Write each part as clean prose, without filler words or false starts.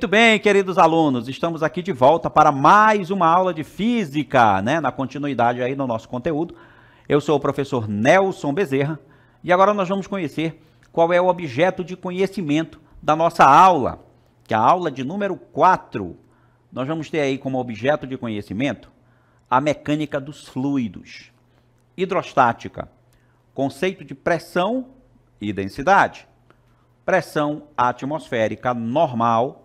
Muito bem, queridos alunos, estamos aqui de volta para mais uma aula de física, né? Na continuidade aí no nosso conteúdo. Eu sou o professor Nelson Bezerra e agora nós vamos conhecer qual é o objeto de conhecimento da nossa aula, que é a aula de número 4. Nós vamos ter aí como objeto de conhecimento a mecânica dos fluidos, hidrostática, conceito de pressão e densidade, pressão atmosférica normal,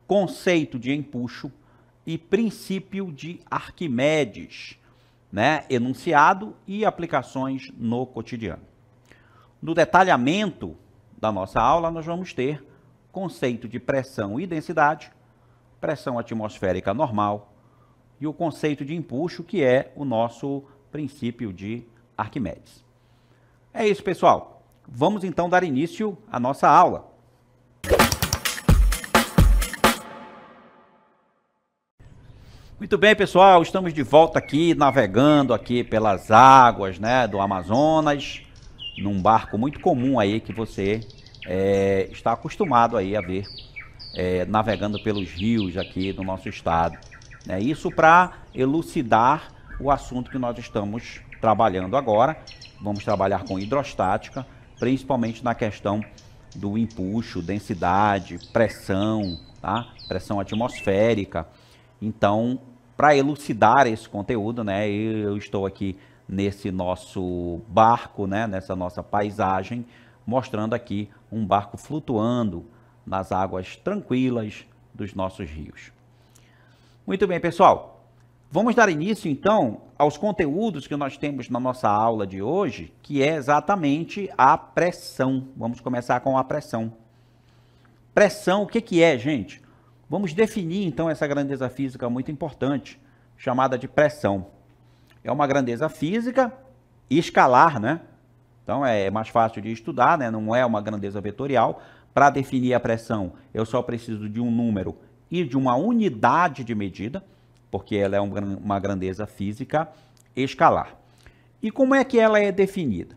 conceito de empuxo e princípio de Arquimedes, né? Enunciado e aplicações no cotidiano. No detalhamento da nossa aula, nós vamos ter conceito de pressão e densidade, pressão atmosférica normal e o conceito de empuxo, que é o nosso princípio de Arquimedes. É isso, pessoal. Vamos então dar início à nossa aula. Muito bem, pessoal, estamos de volta aqui, navegando aqui pelas águas, né, do Amazonas, num barco muito comum aí que você está acostumado aí a ver, navegando pelos rios aqui do nosso estado. Isso para elucidar o assunto que nós estamos trabalhando agora. Vamos trabalhar com hidrostática, principalmente na questão do empuxo, densidade, pressão, tá? Pressão atmosférica. Então, para elucidar esse conteúdo, né, eu estou aqui nesse nosso barco, né, nessa nossa paisagem, mostrando aqui um barco flutuando nas águas tranquilas dos nossos rios. Muito bem, pessoal. Vamos dar início, então, aos conteúdos que nós temos na nossa aula de hoje, que é exatamente a pressão. Vamos começar com a pressão. Pressão, o que é, gente? Vamos definir, então, essa grandeza física muito importante, chamada de pressão. É uma grandeza física escalar, né? Então, é mais fácil de estudar, né? Não é uma grandeza vetorial. Para definir a pressão, eu só preciso de um número e de uma unidade de medida, porque ela é uma grandeza física escalar. E como é que ela é definida?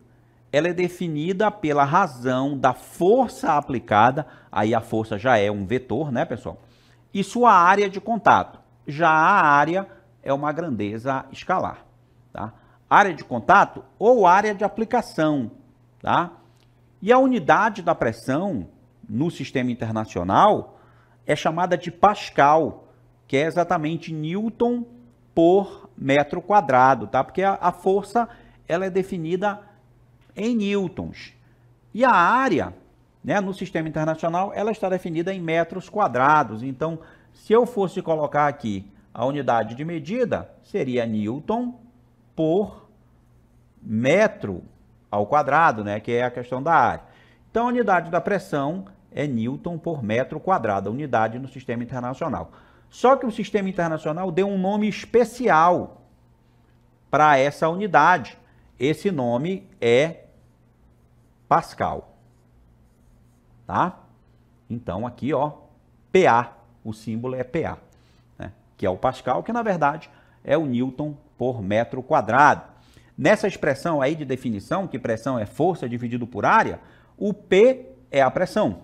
Ela é definida pela razão da força aplicada, aí a força já é um vetor, né, pessoal? E sua área de contato. Já a área é uma grandeza escalar, tá? Área de contato ou área de aplicação, tá? E a unidade da pressão no sistema internacional é chamada de Pascal, que é exatamente Newton por metro quadrado, tá? Porque a força, ela é definida em newtons. E a área, né, no sistema internacional, ela está definida em metros quadrados. Então, se eu fosse colocar aqui a unidade de medida, seria newton por metro ao quadrado, né, que é a questão da área. Então, a unidade da pressão é newton por metro quadrado, a unidade no sistema internacional. Só que o sistema internacional deu um nome especial para essa unidade. Esse nome é Pascal. Tá? Então, aqui, ó, PA, o símbolo é PA, né? Que é o Pascal, que na verdade é o Newton por metro quadrado. Nessa expressão aí de definição, que pressão é força dividido por área, o P é a pressão.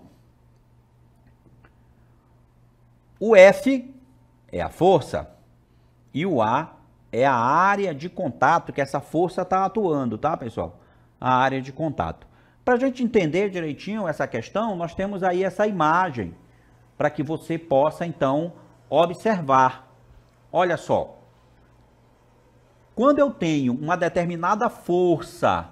O F é a força e o A é a área de contato que essa força está atuando, tá, pessoal? A área de contato. Para a gente entender direitinho essa questão, nós temos aí essa imagem para que você possa, então, observar. Olha só. Quando eu tenho uma determinada força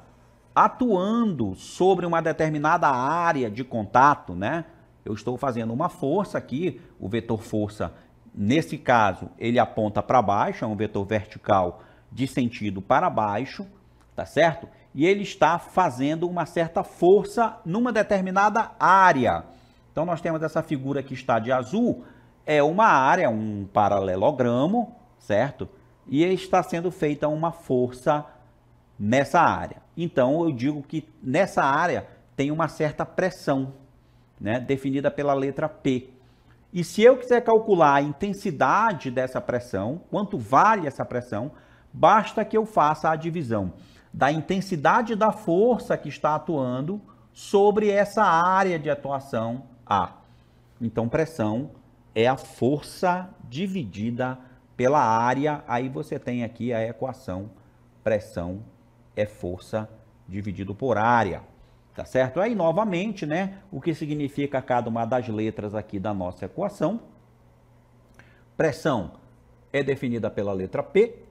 atuando sobre uma determinada área de contato, né? Eu estou fazendo uma força aqui, o vetor força, nesse caso, ele aponta para baixo, é um vetor vertical de sentido para baixo, tá certo? E ele está fazendo uma certa força numa determinada área. Então, nós temos essa figura que está de azul, é uma área, um paralelogramo, certo? E está sendo feita uma força nessa área. Então, eu digo que nessa área tem uma certa pressão, né, definida pela letra P. E se eu quiser calcular a intensidade dessa pressão, quanto vale essa pressão, basta que eu faça a divisão da intensidade da força que está atuando sobre essa área de atuação A. Então, pressão é a força dividida pela área. Aí você tem aqui a equação: pressão é força dividido por área. Tá certo? Aí, novamente, né, o que significa cada uma das letras aqui da nossa equação? Pressão é definida pela letra P.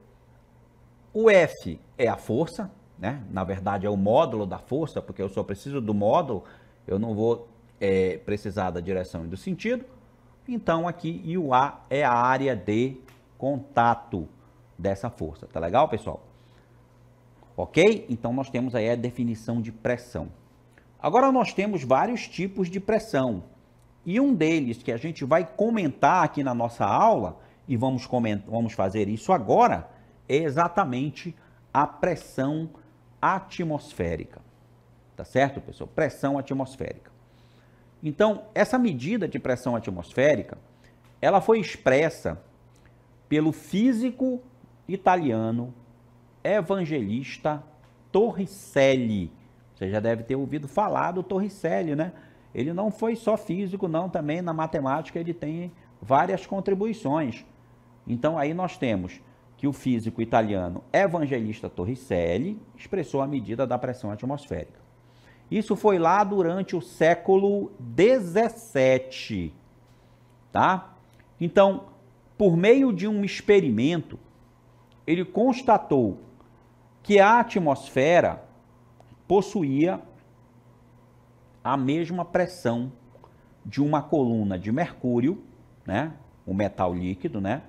O F é a força, né? Na verdade, é o módulo da força, porque eu só preciso do módulo, eu não vou precisar da direção e do sentido. Então, aqui, e o A é a área de contato dessa força. Tá legal, pessoal? Ok? Então, nós temos aí a definição de pressão. Agora, nós temos vários tipos de pressão. E um deles que a gente vai comentar aqui na nossa aula, e vamos fazer isso agora, é exatamente a pressão atmosférica. Tá certo, pessoal? Pressão atmosférica. Então, essa medida de pressão atmosférica, ela foi expressa pelo físico italiano Evangelista Torricelli. Você já deve ter ouvido falar do Torricelli, né? Ele não foi só físico, não, também na matemática ele tem várias contribuições. Então aí nós temos que o físico italiano Evangelista Torricelli expressou a medida da pressão atmosférica. Isso foi lá durante o século XVII, tá? Então, por meio de um experimento, ele constatou que a atmosfera possuía a mesma pressão de uma coluna de mercúrio, né? O metal líquido, né?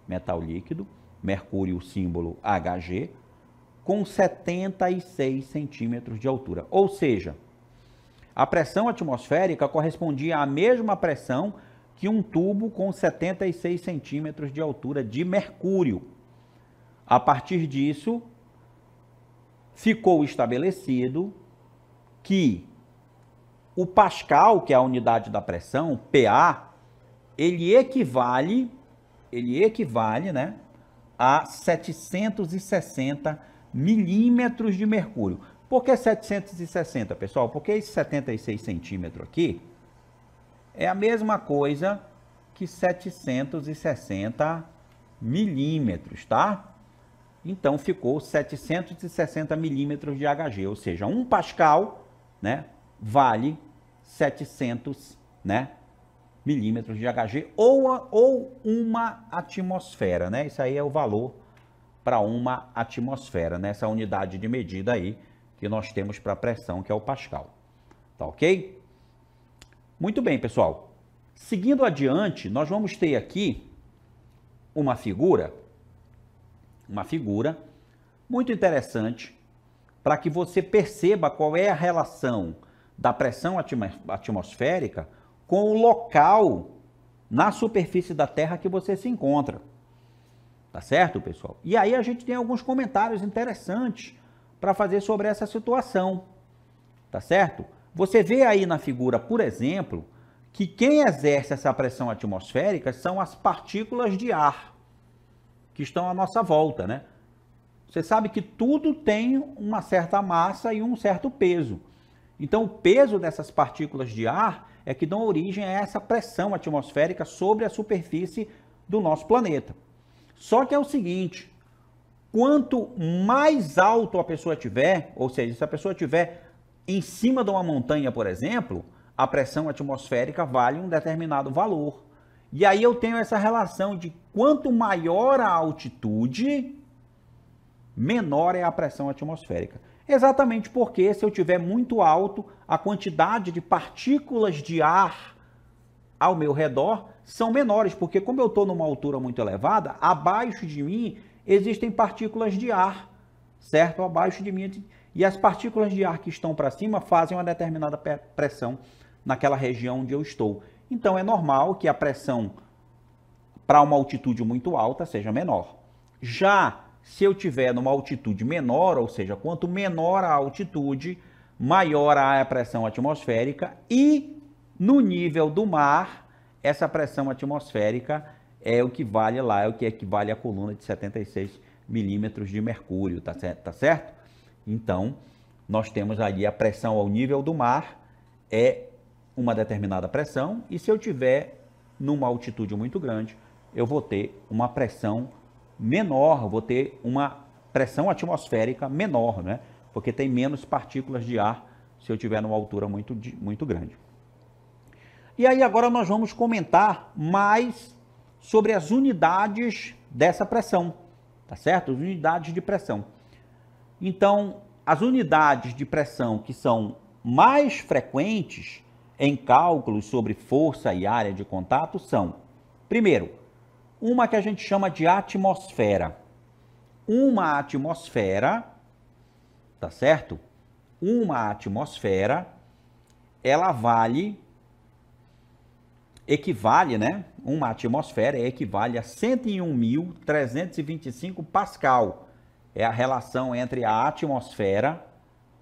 Metal líquido, mercúrio, símbolo Hg, com 76 centímetros de altura. Ou seja, a pressão atmosférica correspondia à mesma pressão que um tubo com 76 centímetros de altura de mercúrio. A partir disso, ficou estabelecido que o Pascal, que é a unidade da pressão, PA, ele equivale, né, a 760 milímetros de mercúrio. Por que 760, pessoal? Porque esse 76 centímetros aqui é a mesma coisa que 760 milímetros, tá? Então ficou 760 milímetros de Hg, ou seja, 1 Pascal, né, vale 700, né, milímetros de Hg, ou uma atmosfera, né? Isso aí é o valor para uma atmosfera, né? Essa unidade de medida aí que nós temos para a pressão, que é o Pascal. Tá ok? Muito bem, pessoal. Seguindo adiante, nós vamos ter aqui uma figura muito interessante para que você perceba qual é a relação da pressão atmosférica com o local na superfície da Terra que você se encontra. Tá certo, pessoal? E aí a gente tem alguns comentários interessantes para fazer sobre essa situação. Tá certo? Você vê aí na figura, por exemplo, que quem exerce essa pressão atmosférica são as partículas de ar que estão à nossa volta, né? Você sabe que tudo tem uma certa massa e um certo peso. Então, o peso dessas partículas de ar é que dão origem a essa pressão atmosférica sobre a superfície do nosso planeta. Só que é o seguinte, quanto mais alto a pessoa tiver, ou seja, se a pessoa tiver em cima de uma montanha, por exemplo, a pressão atmosférica vale um determinado valor. E aí eu tenho essa relação de quanto maior a altitude, menor é a pressão atmosférica. Exatamente porque se eu tiver muito alto, a quantidade de partículas de ar ao meu redor são menores, porque como eu estou numa altura muito elevada, abaixo de mim existem partículas de ar, certo? Abaixo de mim. E as partículas de ar que estão para cima fazem uma determinada pressão naquela região onde eu estou. Então é normal que a pressão para uma altitude muito alta seja menor. Já se eu tiver numa altitude menor, ou seja, quanto menor a altitude, maior a pressão atmosférica, e no nível do mar, essa pressão atmosférica é o que vale lá, é o que equivale à coluna de 76 milímetros de mercúrio, tá certo? Então, nós temos ali a pressão ao nível do mar, é uma determinada pressão, e se eu tiver numa altitude muito grande, eu vou ter uma pressão menor, vou ter uma pressão atmosférica menor, né? Porque tem menos partículas de ar se eu estiver numa altura muito grande. E aí agora nós vamos comentar mais sobre as unidades dessa pressão, tá certo? As unidades de pressão. Então, as unidades de pressão que são mais frequentes em cálculos sobre força e área de contato são, primeiro, uma que a gente chama de atmosfera. Uma atmosfera, tá certo? Uma atmosfera, ela equivale, né? Uma atmosfera equivale a 101.325 Pascal. É a relação entre a atmosfera,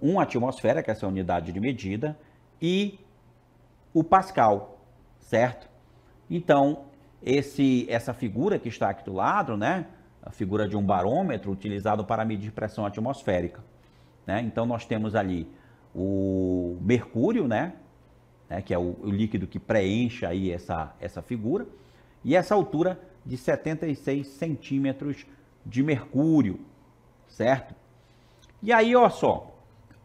uma atmosfera, que é essa unidade de medida, e o Pascal, certo? Então, essa figura que está aqui do lado, né? A figura de um barômetro utilizado para medir pressão atmosférica, né? Então, nós temos ali o mercúrio, né? Que é o líquido que preenche aí essa figura, e essa altura de 76 centímetros de mercúrio, certo? E aí, olha só,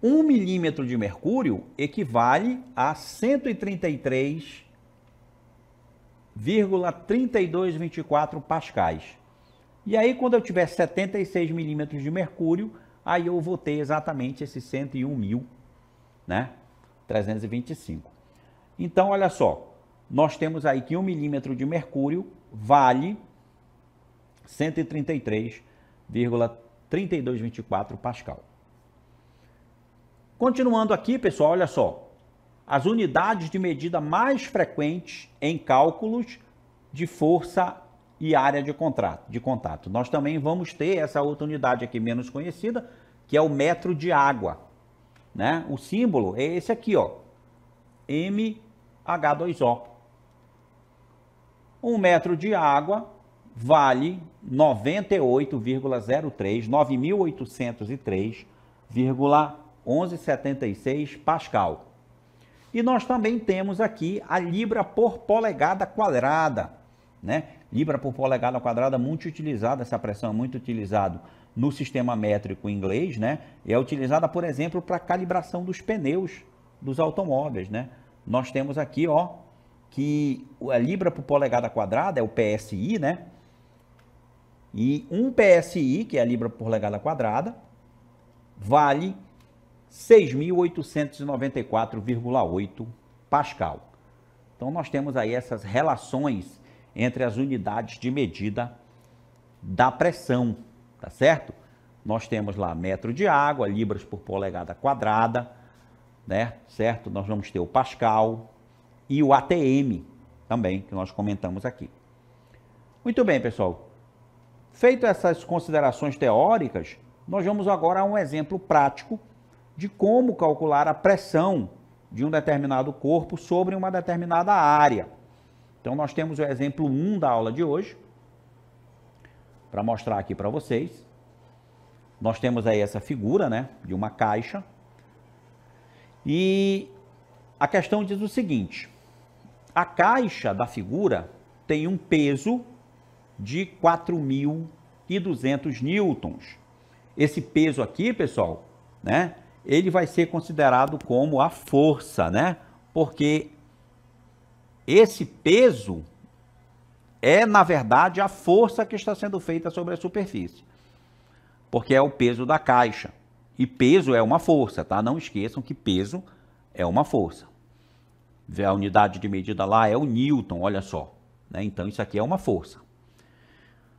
1 milímetro de mercúrio equivale a 133,3224 pascais. E aí, quando eu tiver 76 milímetros de mercúrio, aí eu vou ter exatamente esses 101.000, né? 325. Então, olha só, nós temos aí que 1 milímetro de mercúrio vale 133,3224 Pascal. Continuando aqui, pessoal, olha só, as unidades de medida mais frequentes em cálculos de força e área de contato. Nós também vamos ter essa outra unidade aqui menos conhecida, que é o metro de água, né? O símbolo é esse aqui, ó, MH2O. 1 metro de água vale 9.803,1176 Pascal. E nós também temos aqui a libra por polegada quadrada, né? Libra por polegada quadrada, muito utilizada, essa pressão é muito utilizada no sistema métrico inglês, né? É utilizada, por exemplo, para calibração dos pneus dos automóveis, né? Nós temos aqui, ó, que a libra por polegada quadrada é o PSI, né? E um PSI, que é a libra por polegada quadrada, vale 6.894,8 Pascal. Então, nós temos aí essas relações entre as unidades de medida da pressão, tá certo? Nós temos lá metro de água, libras por polegada quadrada, né? Certo? Nós vamos ter o Pascal e o ATM também, que nós comentamos aqui. Muito bem, pessoal. Feito essas considerações teóricas, nós vamos agora a um exemplo prático de como calcular a pressão de um determinado corpo sobre uma determinada área. Então, nós temos o exemplo 1 da aula de hoje, para mostrar aqui para vocês. Nós temos aí essa figura, né, de uma caixa. E a questão diz o seguinte: a caixa da figura tem um peso de 4.200 newtons. Esse peso aqui, pessoal, né, ele vai ser considerado como a força, né? Porque esse peso é, na verdade, a força que está sendo feita sobre a superfície. Porque é o peso da caixa. E peso é uma força, tá? Não esqueçam que peso é uma força. A unidade de medida lá é o Newton, olha só, né? Então, isso aqui é uma força.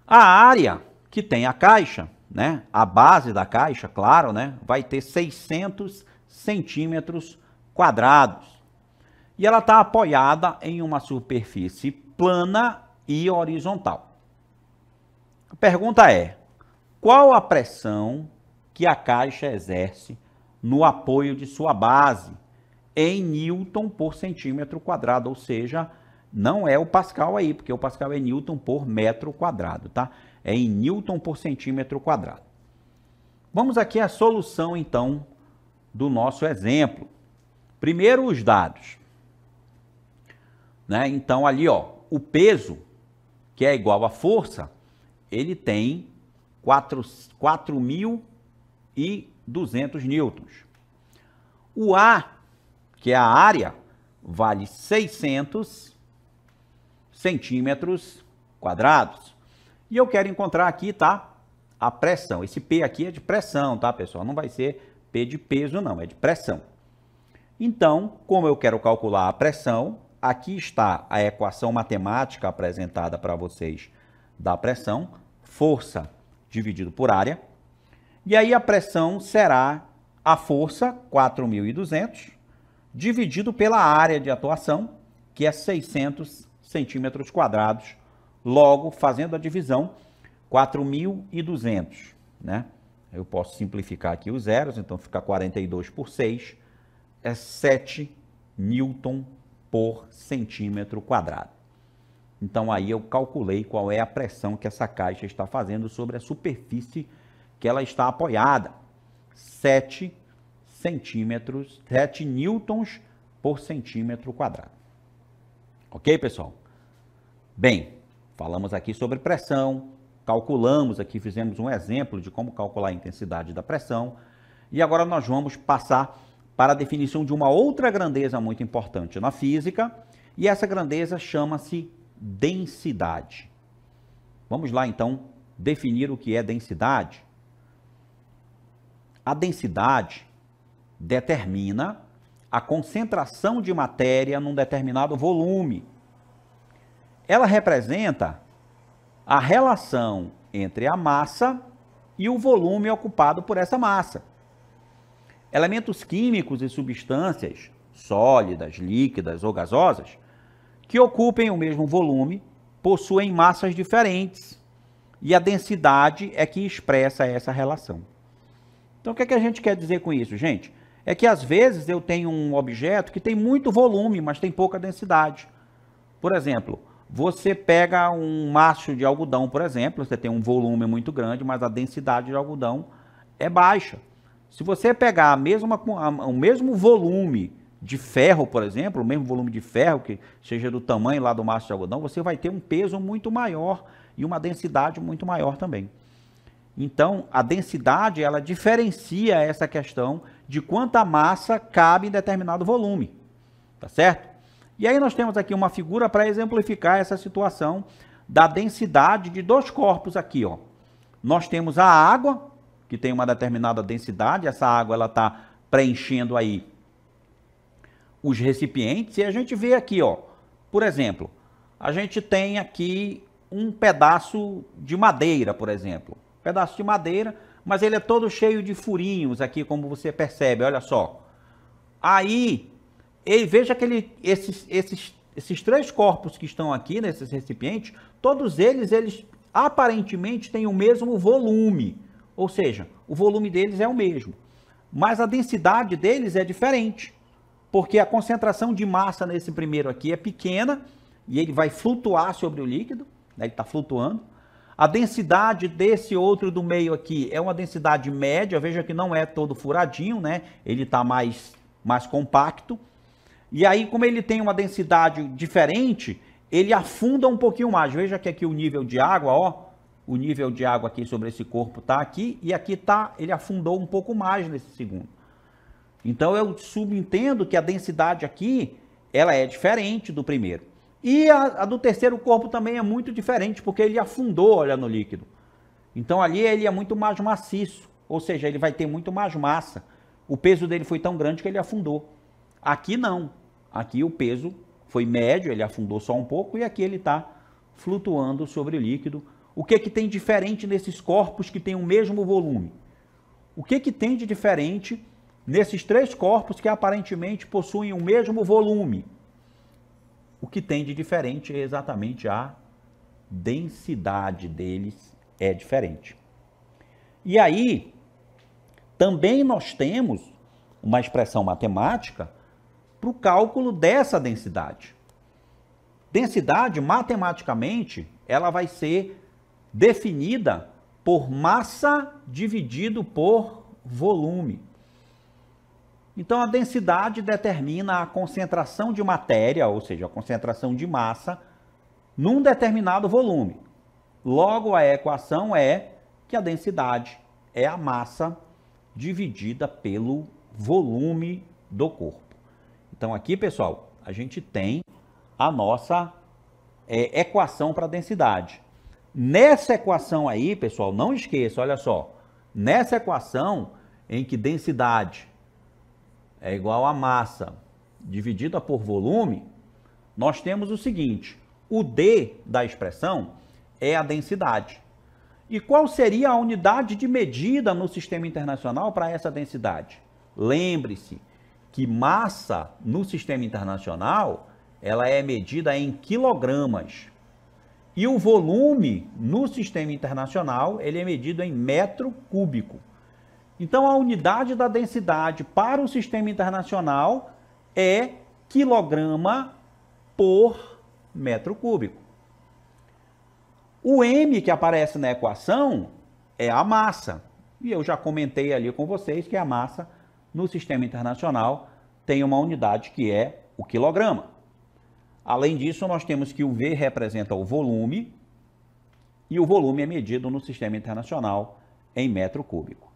A área que tem a caixa, né? A base da caixa, claro, né? Vai ter 600 centímetros quadrados. E ela está apoiada em uma superfície plana e horizontal. A pergunta é: qual a pressão que a caixa exerce no apoio de sua base em Newton por centímetro quadrado? Ou seja, não é o Pascal aí, porque o Pascal é Newton por metro quadrado, tá? É em Newton por centímetro quadrado. Vamos aqui à solução, então, do nosso exemplo. Primeiro, os dados. Né? Então, ali, ó, o peso, que é igual à força, ele tem 4.200 newtons. O A, que é a área, vale 600 centímetros quadrados. E eu quero encontrar aqui, tá? A pressão. Esse P aqui é de pressão, tá, pessoal? Não vai ser P de peso, não, é de pressão. Então, como eu quero calcular a pressão, aqui está a equação matemática apresentada para vocês da pressão, força dividido por área. E aí a pressão será a força, 4.200, dividido pela área de atuação, que é 600 centímetros quadrados. Logo, fazendo a divisão, 4.200, né? Eu posso simplificar aqui os zeros, então fica 42 por 6, é 7 newton por centímetro quadrado. Então aí eu calculei qual é a pressão que essa caixa está fazendo sobre a superfície que ela está apoiada. 7 newtons por centímetro quadrado. Ok, pessoal? Bem, falamos aqui sobre pressão, calculamos aqui, fizemos um exemplo de como calcular a intensidade da pressão. E agora nós vamos passar para a definição de uma outra grandeza muito importante na física, e essa grandeza chama-se densidade. Vamos lá, então, definir o que é densidade. A densidade determina a concentração de matéria num determinado volume. Ela representa a relação entre a massa e o volume ocupado por essa massa. Elementos químicos e substâncias sólidas, líquidas ou gasosas que ocupem o mesmo volume possuem massas diferentes e a densidade é que expressa essa relação. Então, o que é que a gente quer dizer com isso, gente? É que às vezes eu tenho um objeto que tem muito volume, mas tem pouca densidade. Por exemplo, você pega um macho de algodão, por exemplo, você tem um volume muito grande, mas a densidade de algodão é baixa. Se você pegar o mesmo volume de ferro, por exemplo, o mesmo volume de ferro que seja do tamanho lá do macho de algodão, você vai ter um peso muito maior e uma densidade muito maior também. Então, a densidade, ela diferencia essa questão de quanta massa cabe em determinado volume, tá certo? E aí nós temos aqui uma figura para exemplificar essa situação da densidade de dois corpos aqui, ó. Nós temos a água, que tem uma determinada densidade, essa água ela está preenchendo aí os recipientes, e a gente vê aqui, ó, por exemplo, a gente tem aqui um pedaço de madeira, por exemplo. Pedaço de madeira, mas ele é todo cheio de furinhos aqui, como você percebe, olha só. Aí, veja que esses três corpos que estão aqui nesses recipientes, todos eles aparentemente têm o mesmo volume, ou seja, o volume deles é o mesmo, mas a densidade deles é diferente, porque a concentração de massa nesse primeiro aqui é pequena e ele vai flutuar sobre o líquido, né, ele está flutuando. A densidade desse outro do meio aqui é uma densidade média, veja que não é todo furadinho, né? Ele está mais compacto. E aí, como ele tem uma densidade diferente, ele afunda um pouquinho mais. Veja que aqui o nível de água, ó, o nível de água aqui sobre esse corpo está aqui, e aqui tá, ele afundou um pouco mais nesse segundo. Então, eu subentendo que a densidade aqui, ela é diferente do primeiro. E a do terceiro corpo também é muito diferente, porque ele afundou, olha, no líquido. Então, ali ele é muito mais maciço, ou seja, ele vai ter muito mais massa. O peso dele foi tão grande que ele afundou. Aqui não. Aqui o peso foi médio, ele afundou só um pouco, e aqui ele está flutuando sobre o líquido. O que tem diferente nesses corpos que têm o mesmo volume? O que tem de diferente nesses três corpos que aparentemente possuem o mesmo volume? O que tem de diferente é exatamente a densidade deles é diferente. E aí, também nós temos uma expressão matemática para o cálculo dessa densidade. Densidade, matematicamente, ela vai ser definida por massa dividido por volume. Então, a densidade determina a concentração de matéria, ou seja, a concentração de massa, num determinado volume. Logo, a equação é que a densidade é a massa dividida pelo volume do corpo. Então, aqui, pessoal, a gente tem a nossa equação para a densidade. Nessa equação aí, pessoal, não esqueça, olha só. Nessa equação em que densidade é igual a massa dividida por volume, nós temos o seguinte: o D da expressão é a densidade. E qual seria a unidade de medida no sistema internacional para essa densidade? Lembre-se que massa no sistema internacional, ela é medida em quilogramas. E o volume no sistema internacional, ele é medido em metro cúbico. Então, a unidade da densidade para o sistema internacional é quilograma por metro cúbico. O M que aparece na equação é a massa. E eu já comentei ali com vocês que a massa no sistema internacional tem uma unidade que é o quilograma. Além disso, nós temos que o V representa o volume, e o volume é medido no sistema internacional em metro cúbico.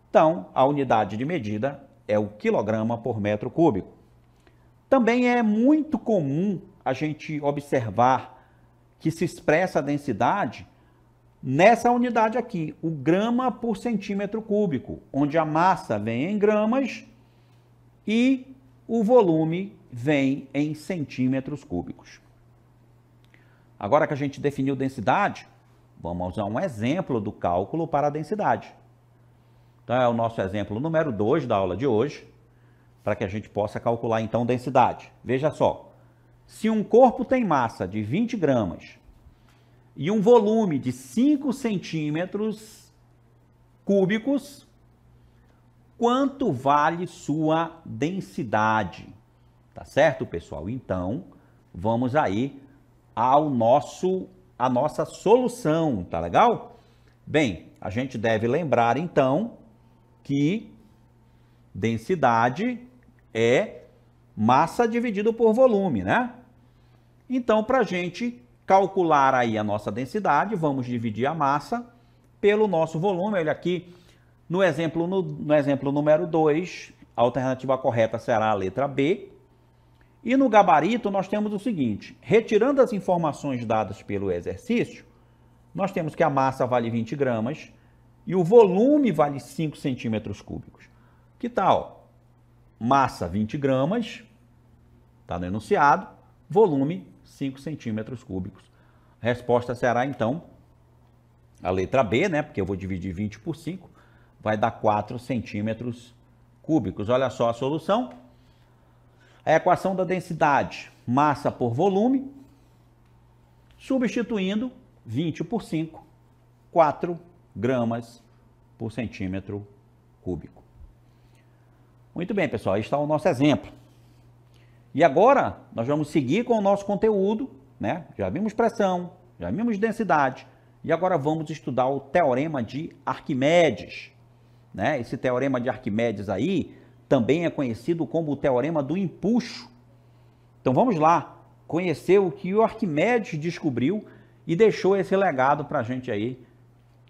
Então, a unidade de medida é o quilograma por metro cúbico. Também é muito comum a gente observar que se expressa a densidade nessa unidade aqui, o grama por centímetro cúbico, onde a massa vem em gramas e o volume vem em centímetros cúbicos. Agora que a gente definiu densidade, vamos usar um exemplo do cálculo para a densidade. Então, é o nosso exemplo número 2 da aula de hoje, para que a gente possa calcular, então, densidade. Veja só, se um corpo tem massa de 20 gramas e um volume de 5 centímetros cúbicos, quanto vale sua densidade? Tá certo, pessoal? Então, vamos aí a nossa solução, tá legal? Bem, a gente deve lembrar, então, que densidade é massa dividido por volume, né? Então, para a gente calcular aí a nossa densidade, vamos dividir a massa pelo nosso volume. Olha aqui, no exemplo número 2, a alternativa correta será a letra B. E no gabarito, nós temos o seguinte: retirando as informações dadas pelo exercício, nós temos que a massa vale 20 gramas e o volume vale 5 centímetros cúbicos. Que tal? Massa 20 gramas, está no enunciado, volume 5 centímetros cúbicos. A resposta será, então, a letra B, né? Porque eu vou dividir 20 por 5, vai dar 4 centímetros cúbicos. Olha só a solução. A equação da densidade, massa por volume, substituindo 20 por 5, 4 gramas por centímetro cúbico. Muito bem, pessoal, aí está o nosso exemplo. E agora, nós vamos seguir com o nosso conteúdo, né? Já vimos pressão, já vimos densidade, e agora vamos estudar o teorema de Arquimedes, né? Esse teorema de Arquimedes aí também é conhecido como o teorema do empuxo. Então vamos lá conhecer o que o Arquimedes descobriu e deixou esse legado para a gente aí,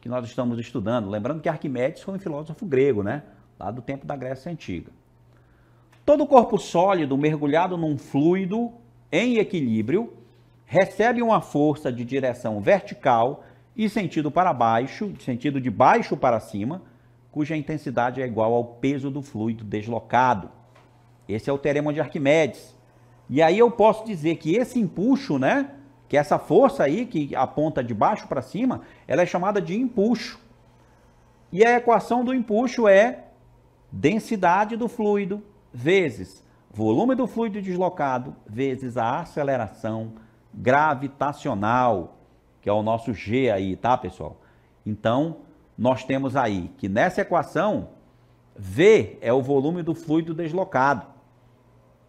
que nós estamos estudando. Lembrando que Arquimedes foi um filósofo grego, né? Lá do tempo da Grécia Antiga. Todo corpo sólido mergulhado num fluido em equilíbrio recebe uma força de direção vertical e sentido para baixo, sentido de baixo para cima, cuja intensidade é igual ao peso do fluido deslocado. Esse é o teorema de Arquimedes. E aí eu posso dizer que esse empuxo, né, que essa força aí que aponta de baixo para cima, ela é chamada de empuxo. E a equação do empuxo é densidade do fluido vezes volume do fluido deslocado vezes a aceleração gravitacional, que é o nosso G aí, tá, pessoal? Então, nós temos aí que nessa equação, V é o volume do fluido deslocado.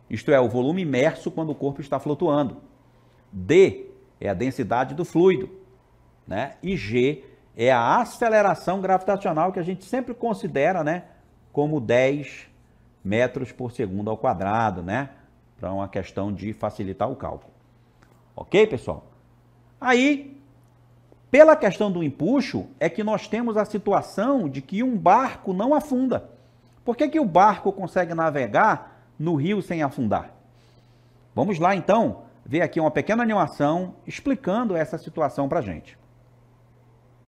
Isto é, o volume imerso quando o corpo está flutuando. D é a densidade do fluido, né? E G é a aceleração gravitacional, que a gente sempre considera, né, como 10 metros por segundo ao quadrado, né? Para uma questão de facilitar o cálculo. Ok, pessoal? Aí, pela questão do empuxo, é que nós temos a situação de que um barco não afunda. Por que que o barco consegue navegar no rio sem afundar? Vamos lá, então, ver aqui uma pequena animação explicando essa situação para a gente.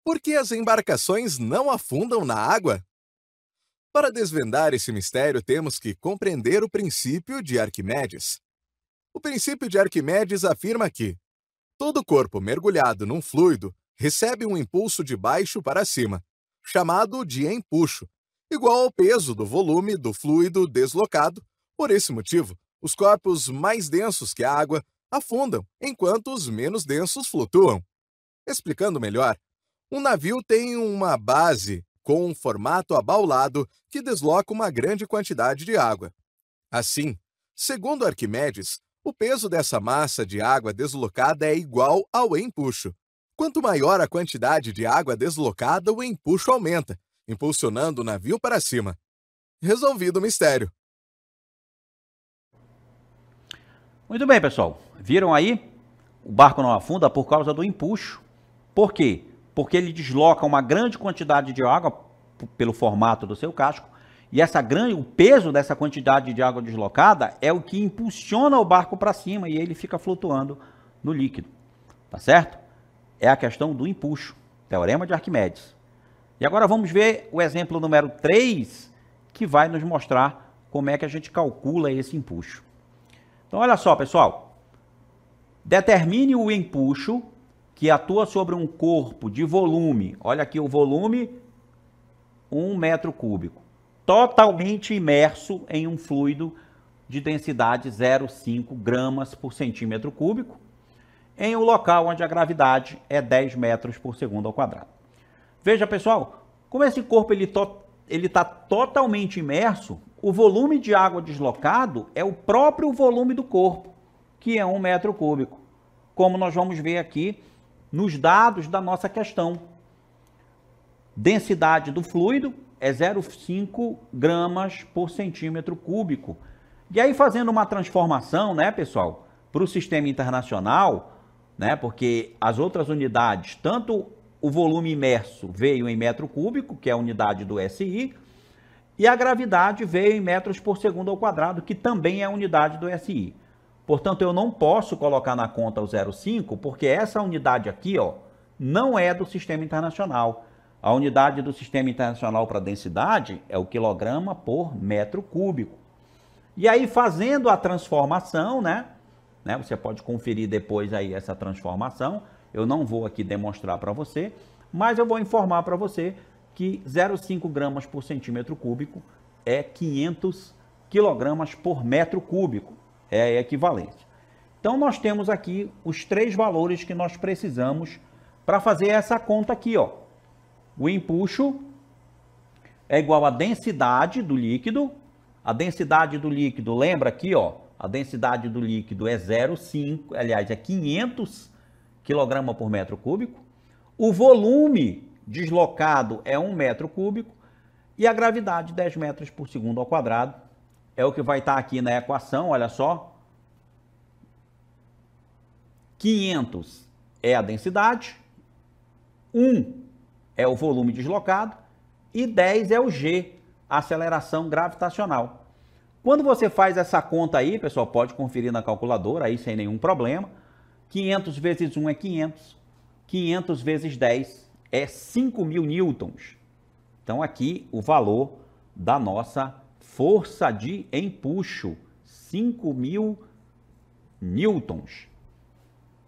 Por que as embarcações não afundam na água? Para desvendar esse mistério, temos que compreender o princípio de Arquimedes. O princípio de Arquimedes afirma que todo corpo mergulhado num fluido recebe um impulso de baixo para cima, chamado de empuxo, igual ao peso do volume do fluido deslocado. Por esse motivo, os corpos mais densos que a água afundam, enquanto os menos densos flutuam. Explicando melhor, um navio tem uma base com um formato abaulado que desloca uma grande quantidade de água. Assim, segundo Arquimedes, o peso dessa massa de água deslocada é igual ao empuxo. Quanto maior a quantidade de água deslocada, o empuxo aumenta, impulsionando o navio para cima. Resolvido o mistério. Muito bem, pessoal. Viram aí? O barco não afunda por causa do empuxo. Por quê? Porque ele desloca uma grande quantidade de água pelo formato do seu casco, e o peso dessa quantidade de água deslocada é o que impulsiona o barco para cima e ele fica flutuando no líquido. Tá certo? É a questão do empuxo, teorema de Arquimedes. E agora vamos ver o exemplo número 3, que vai nos mostrar como é que a gente calcula esse empuxo. Então, olha só, pessoal. Determine o empuxo que atua sobre um corpo de volume, olha aqui o volume, 1 metro cúbico, totalmente imerso em um fluido de densidade 0,5 gramas por centímetro cúbico, em um local onde a gravidade é 10 metros por segundo ao quadrado. Veja, pessoal, como esse corpo ele está totalmente imerso, o volume de água deslocado é o próprio volume do corpo, que é 1 metro cúbico, como nós vamos ver aqui nos dados da nossa questão. Densidade do fluido é 0,5 gramas por centímetro cúbico. E aí, fazendo uma transformação, né, pessoal, para o sistema internacional, né, porque as outras unidades, tanto o volume imerso veio em metro cúbico, que é a unidade do SI, e a gravidade veio em metros por segundo ao quadrado, que também é a unidade do SI. Portanto, eu não posso colocar na conta o 0,5, porque essa unidade aqui, ó, não é do sistema internacional. A unidade do sistema internacional para densidade é o quilograma por metro cúbico. E aí, fazendo a transformação, né, você pode conferir depois aí essa transformação. Eu não vou aqui demonstrar para você, mas eu vou informar para você que 0,5 gramas por centímetro cúbico é 500 quilogramas por metro cúbico. É a equivalência. Então, nós temos aqui os 3 valores que nós precisamos para fazer essa conta aqui, ó. O empuxo é igual à densidade do líquido. A densidade do líquido, lembra aqui, ó, a densidade do líquido é 0,5, aliás, é 500 kg por metro cúbico. O volume deslocado é 1 metro cúbico e a gravidade 10 metros por segundo ao quadrado. É o que vai estar aqui na equação, olha só. 500 é a densidade, 1 é o volume deslocado e 10 é o G, a aceleração gravitacional. Quando você faz essa conta aí, pessoal, pode conferir na calculadora aí sem nenhum problema. 500 vezes 1 é 500, 500 vezes 10 é 5.000 newtons. Então aqui o valor da nossa força de empuxo, 5.000 newtons.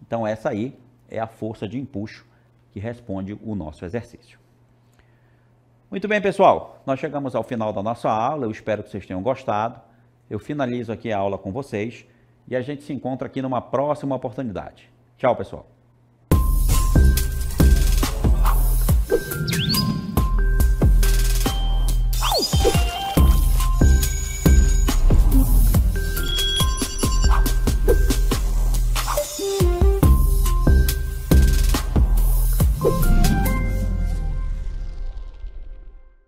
Então essa aí é a força de empuxo que responde o nosso exercício. Muito bem, pessoal, nós chegamos ao final da nossa aula, eu espero que vocês tenham gostado. Eu finalizo aqui a aula com vocês e a gente se encontra aqui numa próxima oportunidade. Tchau, pessoal.